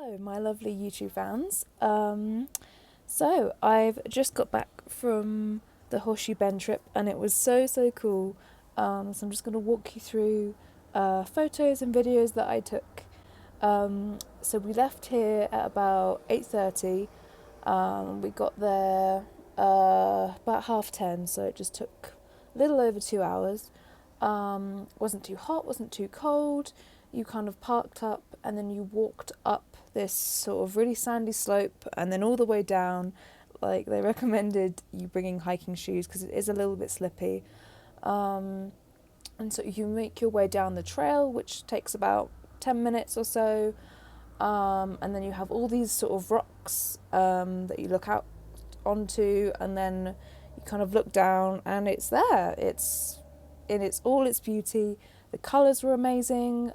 Hello, my lovely YouTube fans. So I've just got back from the Horseshoe Bend trip, and it was so cool. So I'm just going to walk you through photos and videos that I took. So we left here at about 8:30. We got there about 10:30, so it just took a little over 2 hours. Wasn't too hot, wasn't too cold. You kind of parked up and then you walked up this sort of really sandy slope and then all the way down. Like, they recommended you bringing hiking shoes because it is a little bit slippy. And so you make your way down the trail, which takes about 10 minutes or so. And then you have all these sort of rocks that you look out onto, and then you kind of look down and it's there. It's in all its beauty. The colours were amazing.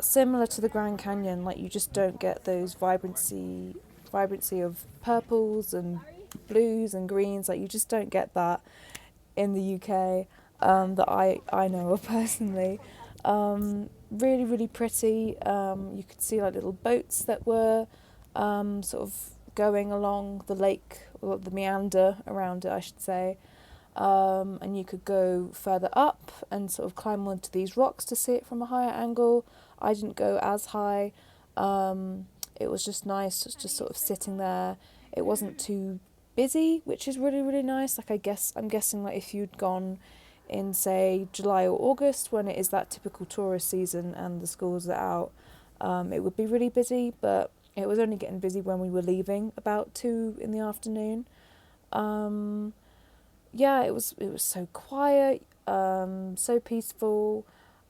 Similar to the Grand Canyon, like, you just don't get those vibrancy of purples and blues and greens. Like, you just don't get that in the UK, that I know of personally. Really pretty. You could see like little boats that were sort of going along the lake, or the meander around it, I should say. And you could go further up and sort of climb onto these rocks to see it from a higher angle. I didn't go as high. It was just nice, just sort of sitting there. It wasn't too busy, which is really nice. Like, I'm guessing like if you'd gone in, say, July or August, when it is that typical tourist season and the schools are out, it would be really busy, but it was only getting busy when we were leaving about 2 in the afternoon. Yeah, it was so quiet, so peaceful.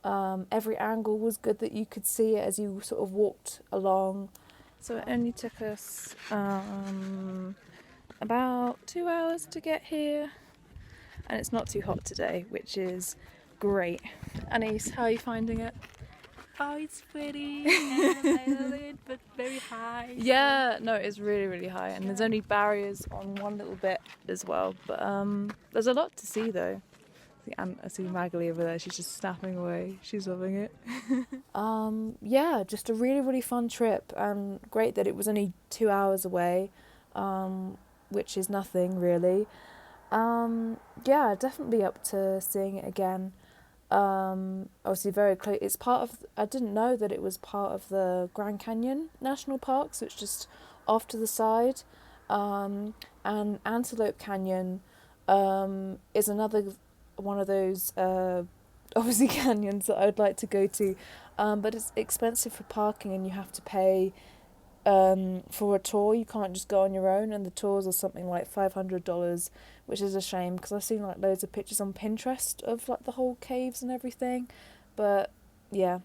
Every angle was good that you could see it as you sort of walked along. So it only took us about 2 hours to get here, and it's not too hot today, which is great. Anise, how are you finding it? Oh, it's pretty and a little but very high. Yeah, no, it's really high, and there's only barriers on one little bit as well. But there's a lot to see though. I see Magali over there. She's just snapping away. She's loving it. Yeah, just a really fun trip, and great that it was only 2 hours away, which is nothing really. Yeah, definitely up to seeing it again. Obviously very close. It's part of. I didn't know that it was part of the Grand Canyon National Park, so it's just off to the side. And Antelope Canyon is another one of those obviously canyons that I'd like to go to, but it's expensive for parking and you have to pay for a tour. You can't just go on your own, and the tours are something like $500, which is a shame because I've seen like loads of pictures on Pinterest of like the whole caves and everything, but yeah,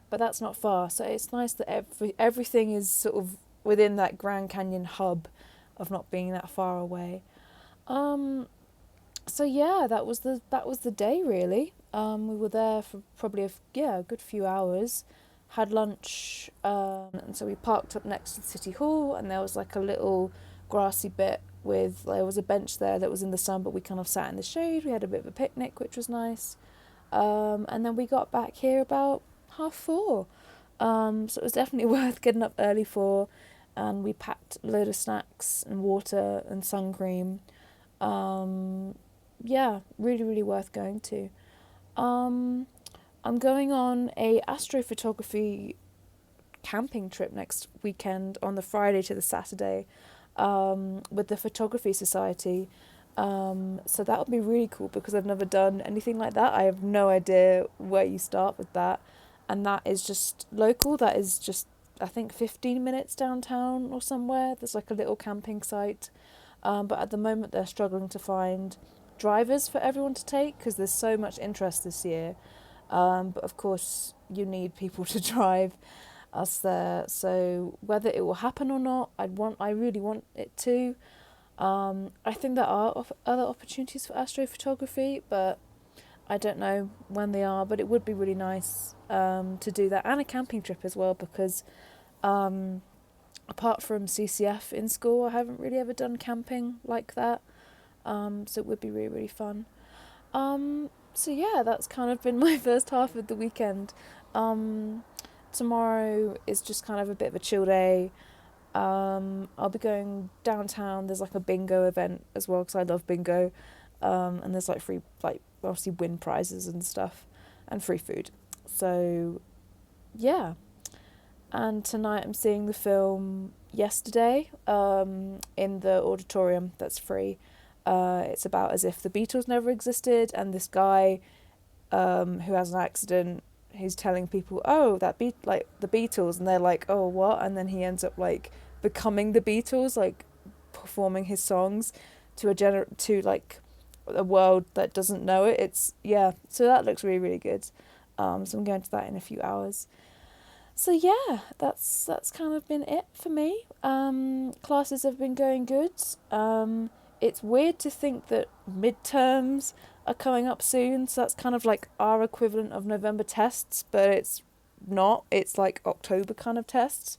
but that's not far, so it's nice that everything is sort of within that Grand Canyon hub of not being that far away. So yeah, that was the day really. We were there for probably a good few hours, had lunch, and so we parked up next to the city hall, and there was like a little grassy bit there was a bench there that was in the sun, but we kind of sat in the shade. We had a bit of a picnic, which was nice. And then we got back here about 4:30. So it was definitely worth getting up early for, and we packed a load of snacks and water and sun cream. Yeah, really worth going to. I'm going on a astrophotography camping trip next weekend on the Friday to the Saturday, with the Photography Society. So that would be really cool because I've never done anything like that. I have no idea where you start with that. And that is just local. That is just, I think, 15 minutes downtown or somewhere. There's like a little camping site. But at the moment they're struggling to find drivers for everyone to take because there's so much interest this year. But of course you need people to drive us there. So whether it will happen or not, I really want it to. I think there are other opportunities for astrophotography, but I don't know when they are. But it would be really nice to do that, and a camping trip as well, because apart from CCF in school, I haven't really ever done camping like that. So it would be really fun. So yeah, that's kind of been my first half of the weekend. tomorrow is just kind of a bit of a chill day. I'll be going downtown. There's like a bingo event as well because I love bingo, and there's like free, like obviously win prizes and stuff, and free food. So yeah, and tonight I'm seeing the film Yesterday in the auditorium that's free. It's about as if the Beatles never existed, and this guy who has an accident, he's telling people, oh, that like the Beatles, and they're like, oh, what? And then he ends up like becoming the Beatles, like performing his songs to to like a world that doesn't know it. It's so that looks really, really good. So I'm going to that in a few hours. So yeah, that's kind of been it for me. Classes have been going good. It's weird to think that midterms are coming up soon, so that's kind of like our equivalent of November tests, but it's not. It's like October kind of tests.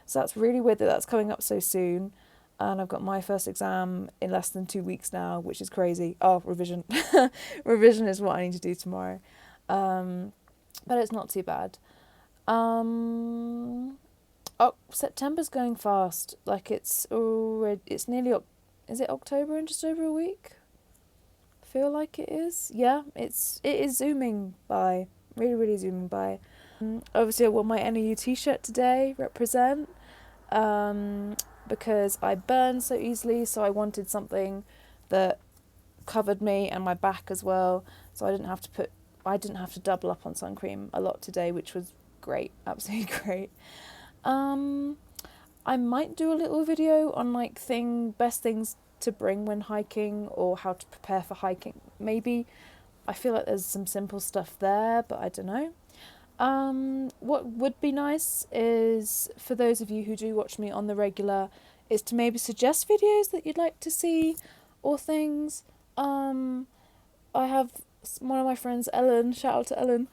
So that's really weird that that's coming up so soon. And I've got my first exam in less than 2 weeks now, which is crazy. Oh, revision. Revision is what I need to do tomorrow. But it's not too bad. September's going fast. Like it's nearly, is it October in just over a week? I feel like it is. Yeah, it is zooming by. Really, really zooming by. Obviously I wore my NAU t-shirt today, represent, because I burn so easily, so I wanted something that covered me and my back as well, so I didn't have to double up on sun cream a lot today, which was great, absolutely great. I might do a little video on like best things to bring when hiking, or how to prepare for hiking. Maybe. I feel like there's some simple stuff there, but I don't know. What would be nice is, for those of you who do watch me on the regular, is to maybe suggest videos that you'd like to see or things. I have one of my friends, Ellen, shout out to Ellen,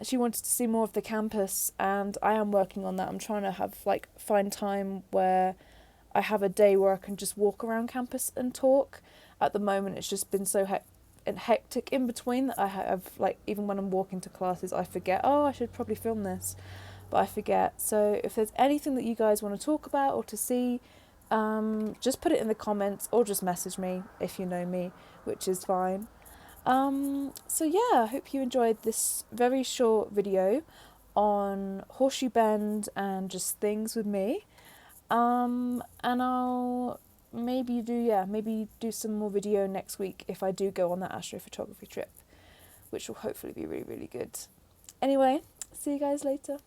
she wanted to see more of the campus, and I am working on that. I'm trying to find time where I have a day where I can just walk around campus and talk. At the moment it's just been so hectic in between that I have, like, even when I'm walking to classes I forget, oh, I should probably film this, but I forget. So if there's anything that you guys want to talk about or to see, just put it in the comments or just message me if you know me, which is fine. So yeah, I hope you enjoyed this very short video on Horseshoe Bend and just things with me. And I'll maybe do some more video next week if I do go on that astrophotography trip, which will hopefully be really, really good. Anyway, see you guys later.